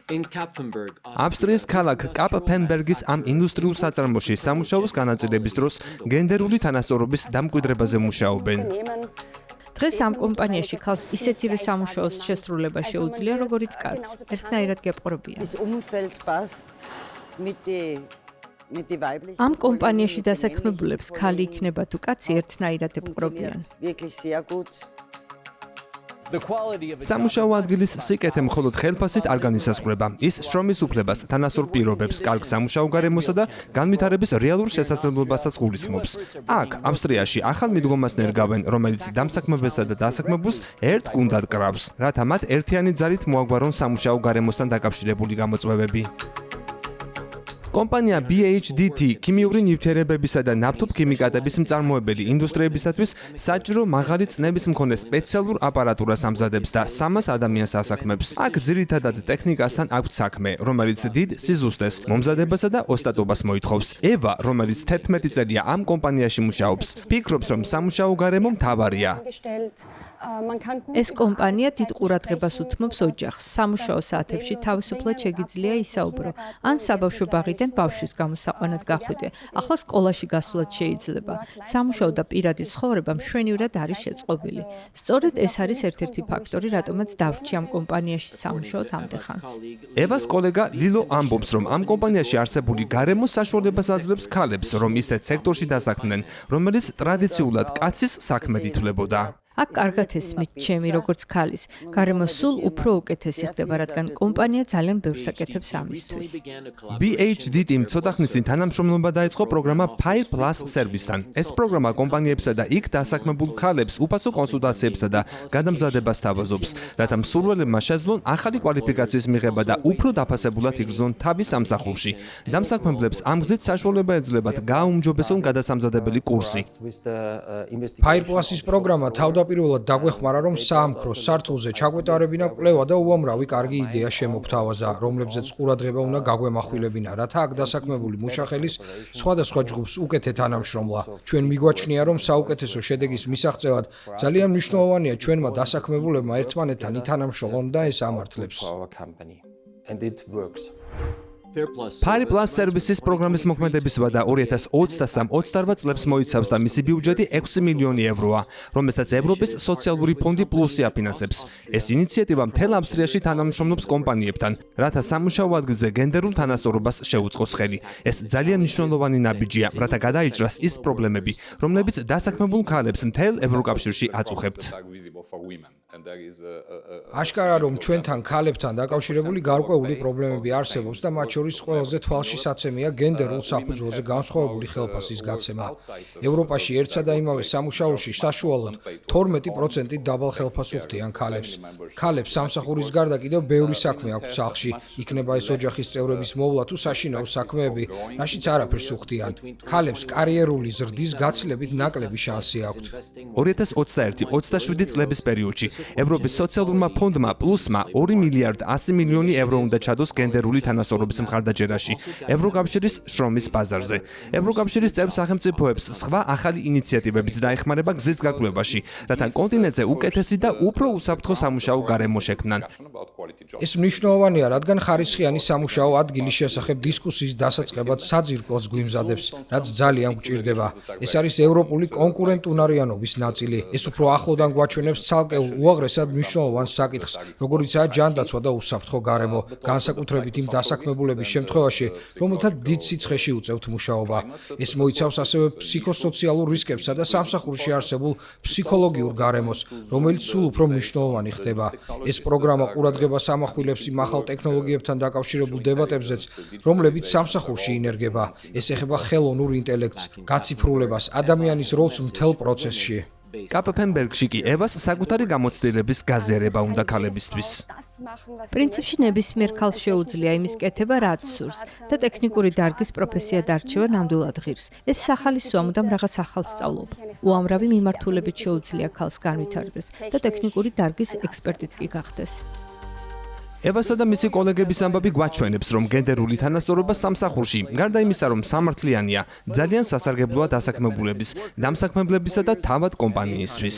ავსტრიის ქალაქ კაპფენბერგის ამ ინდუსტრიულ საწარმოში სამუშაოს განაწილების დროს გენდერული თანასწორობის დამკვიდრებაზე მუშაობენ. დღეს ამ კომპანიაში ქალს ისეთივე სამუშაოს შესრულება შეუძლია, როგორიც კაცს. ერთნაირად გეპყრობიან. ამ კომპანიაში დასაქმებულებს ქალი იქნება თუ კაცი ერთნაირად ეპყრობიან. სამუშაო ადგილის სიკეთე მხოლოდ ხელფასით არ განისაზღვრება. ის შრომის უფლებას, თანასწორ პირობებს, კარგ სამუშაო გარემოსა და განვითარების რეალურ შესაძლებლობასაც გულისხმობს. აქ, ავსტრიაში, ახალ მიდგომას ნერგავენ, რომელიც დამსაქმებელსა და დასაქმებულს ერთ გუნდად კრავს, რათა მათ ერთიანი ძალით მოაგვარონ სამუშაო გარემოსთან დაკავშირებული გამოწვევები. კომპანია BHDT ქიმიური ნივთიერებებისა და ნავთობქიმიკატების მწარმოებელი ინდუსტრიებისათვის საჭირო მაღალი წნევის მქონე სპეციალურ აპარატურას ამზადებს და 300 ადამიანს ასაქმებს. აქ ძირითადად ტექნიკასთან აქვთ საქმე, რომელიც დიდ სიზუსტეს, მომზადებასა და ოსტატობას მოითხოვს. ევა, რომელიც 11 წელია ამ კომპანიაში მუშაობს, ფიქრობს, რომ სამუშაო გარემო მთავარია. ეს კომპანია დიდ ყურადღებას უთმობს ოჯახს. სამუშაო საათებში თავისუფლად შეგიძლია ისაუბრო, ან საბავშვო ბაღიდან ბავშვის გამოსაყვანად გახვიდე. ახლა სკოლაში გასვლაც შეიძლება. სამუშაო და პირადი ცხოვრება მშვენივრად არის შეწყობილი. სწორედ ეს არის ერთ-ერთი ფაქტორი, რატომაც დავრჩი ამ კომპანიაში სამუშაოდ ამდე ხანს. ევას კოლეგა ლილო ამბობს, რომ ამ კომპანიაში არსებული გარემო საშუალებას აძლევს ქალებს, რომ ისეთ სექტორში დასაქმდნენ, რომელიც ტრადიციულად კაცის საქმედ ითვლებოდა. აქ კარგად ესმით ჩემი როგორც ქალის. გარემო სულ უფრო უკეთესი ხდება, რადგან კომპანია ძალიან ბევრს აკეთებს ამისთვის. BHDT-მ ცოტა ხნის წინ თანამშრომლობა დაიწყო პროგრამა Fire Plus სერვისთან. ეს პროგრამა კომპანიებსა და იქ დასაქმებულ ქალებს უფასო კონსულტაციებსა და გადამზადებას თავაზობს, რათა მსურველებმა შეძლონ ახალი კვალიფიკაციის მიღება და უფრო დაფასებულად იგრძნონ თავის სამსახურში. დამსაქმებლებს ამ გზით საშუალება ეძლებათ გააუმჯობესონ გადასამზადებელი კურსი. Fire Plus-ის პროგრამა თავდაპირველად დაგვეხმარა, რომ საამქრო სართულზე ჩაგვეტარებინა კვლევა და უამრავი კარგი იდეა შემოგთავაზა, რომლებზეც ყურადღება უნდა გაგვემახვილებინა, რათა აქ დასაქმებული მუშახელის სხვადასხვა ჯგუფს უკეთე თანამშრომლა. ჩვენ მიგვაჩნია, რომ საუკეთესო შედეგის მისაღწევად ძალიან მნიშვნელოვანია ჩვენმა დასაქმებულებმა ერთმანეთთან ითანამშრომლონ და ეს ამართლებს. Fire Plus სერვისის პროგრამის მოქმედების ვადა 2023-28 წლებს მოიცავს და მისი ბიუჯეტი 6 მილიონი ევროა, რომელსაც ევროპის სოციალური ფონდი პლუსი აფინანსებს. ეს ინიციატივა მთელ ავსტრიაში თანამშრომლობს კომპანიებთან, რათა სამუშაო ადგილზე გენდერულ თანასწორობას შეუწყოს ხელი. ეს ძალიან მნიშვნელოვანი ნაბიჯია, რათა გადაიჭრას ის პრობლემები, რომლებიც დასაქმებულ ქალებს მთელ ევროკავშირში აწუხებთ. აშკარა რომ ჩვენთან ქალებთან დაკავშირებული გარკვეული პრობლემები არსებობს და მათ შორის ყველაზე თვალშისაცემია გენდერულ საფუძველზე განსხვავებული ხელფასის გაცემა. ევროპაში ერთსა და იმავე სამუშაოში საშუალოდ 12% დაბალ ხელფასს უხდიან ქალებს. ქალებს სამსახურის გარდა კიდევ ბევრი საქმე აქვთ სახლში, იქნება ეს ოჯახის წევრების მოვლა თუ საშინაო საქმეები, რაშიც არაფერს უხდიან. ქალებს კარიერული ზრდის გაცილებით ნაკლები შანსი აქვთ. 2021-27 წლების პერიოდში ევროპის სოციალურმა ფონდმა პლუსმა 2 მილიარდ 100 მილიონი ევრო უნდა ჩადოს გენდერული თანასწორობის მხარდაჭერაში ევროკავშირის შრომის ბაზარზე. ევროკავშირის წევრ სახელმწიფოებს სხვა ახალი ინიციატივებიც დაეხმარება გზის გაკვლევაში, რათა კონტინენტზე უკეთესი და უფრო უსაფრთხო სამუშაო გარემო შექმნან. ეს მნიშვნელოვანია, რადგან ხარისხიანი სამუშაო ადგილის შესახებ დისკუსიის დასაწყებად საძირკველს გვიმზადებს, რაც ძალიან გვჭირდება. ეს არის ევროპული კონკურენტუნარიანობის ნაწილი. ეს უფრო ახლოდან გვაჩვენებს ცალკეულ უაღრესად მნიშვნელოვან საკითხს, როგორიცაა ჯანდაცვა და უსაფრთხო გარემო, განსაკუთრებით იმ დასაქმებულების შემთხვევაში, რომელთა დიდ სიცხეში უწევთ მუშაობა. ეს მოიცავს ასევე ფსიქოსოციალურ რისკებსა და სამსახურში არსებულ ფსიქოლოგიურ გარემოს, რომელიც სულ უფრო მნიშვნელოვანი ხდება. ეს პროგრამა ყურადღებას ამახვილებს იმ ახალ ტექნოლოგიებთან დაკავშირებულ დებატებზეც, რომლებიც სამსახურში ინერგება. ეს ეხება ხელოვნურ ინტელექტს, გაციფრულებას, ადამიანის როლს მთელ პროცესში. კაპფენბერგში კი ევას საკუთარი გამოცდილების გაზიარება უნდა ქალებისთვის. პრინციპში ნებისმიერ ქალს შეუძლია იმის კეთება, რაც სურს და ტექნიკური დარგის პროფესია დარჩევა ნამდვილად ღირს. ეს სახალისოა მუდამ რაღაც ახალს სწავლობ. უამრავი მიმართულებით შეუძლია ქალს განვითარდეს და ტექნიკური დარგის ექსპერტიც კი გახდეს. ევასა და მისი კოლეგების ამბავი გვაჩვენებს, რომ გენდერული თანასწორობა სამსახურში, გარდა იმისა, რომ სამართლიანია, ძალიან სასარგებლოა დასაქმებულების, დამსაქმებლებისა და თავად კომპანიისთვის.